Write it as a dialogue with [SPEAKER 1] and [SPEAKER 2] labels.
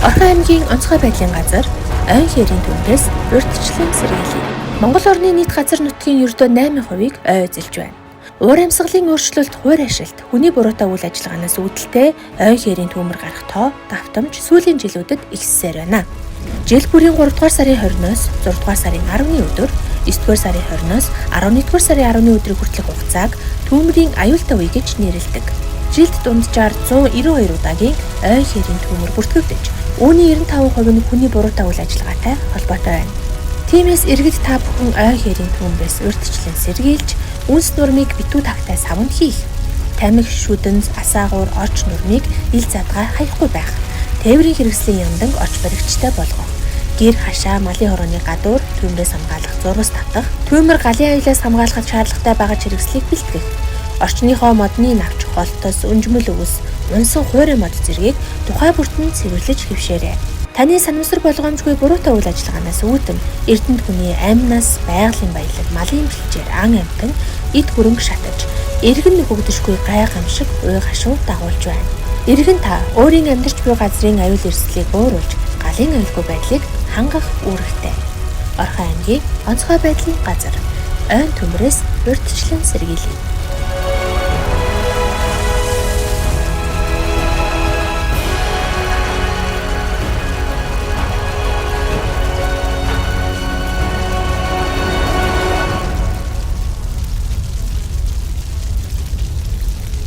[SPEAKER 1] Орхон аймгийн онцгой байдлын газар ойн хээрийн төмрөөс урьдчилан сэргийлье. Монгол орны нийт газар нутгийн ердөө 8%-ийг ой эзэлж байна. Уур амьсгалын өөрчлөлт, хувь ашилт, хүний буруутай үйл ажиллагаанаас үүдэлтэй ойн хээрийн төмөр гарах тоо давтамж сүүлийн жилүүдэд ихссээр байна. Жил бүрийн 3 дугаар сарын 20-ноос 6 дугаар сарын 10-ны өдөр, 9 дугаар сарын 20-ноос 11 дугаар сарын 10-ны өдрийг хүртэлх хугацааг төмрийн аюултай үе гэж нэрлэдэг. Жилд дунджаар 192 удаагийн ойн хээрийн төмөр бүртгэгдэж, үүний 95% нь хүний буруутай үйл ажиллагаатай холбоотой байна. Тиймээс иргэд та бүхэн ойн хээрийн төмрөөс урьдчилан сэргийлж, үнс нурмыг битүү тагтай савнд хийх, тамхи, шүдэнц, асаагуур, орч нурмыг ил задгаа хаяхгүй байх, тээврийн хэрэгслийн янданг орч баригчтай болгох, гэр хашаа, малын хорооны гадуур төмрөөс хамгаалах зурвас татах, төмөр галын аюулаас хамгаалахад шаардлагатай багаж хэрэгслийг бэлтгэх, орчныхоо модны навч, холтос, өнжмөл өвс, унсан хуурай мод зэргийг тухай бүртэнд цэвэрлэж хэвшээрэй. Таны санамсар болгоомжгүй буруутай үйл ажиллагаанаас үүдэн эрдэнэт хүний амнаас, байгалийн баялаг, малын бэлчээр ан амтан, эд хөрөнгө шатаж, эргэн нөхөгдөшгүй гай гамшиг уй гашуу дагуулж байна. Эргэн та өөрийн амьдарч буй газрын аюул эрсдлийг бууруулж, галын аюулгүй байдлыг хангах үүрэгтэй. Орхон аймгийн онцгой байдлын газар ойн төмрөөс урьдчилан сэргийлье.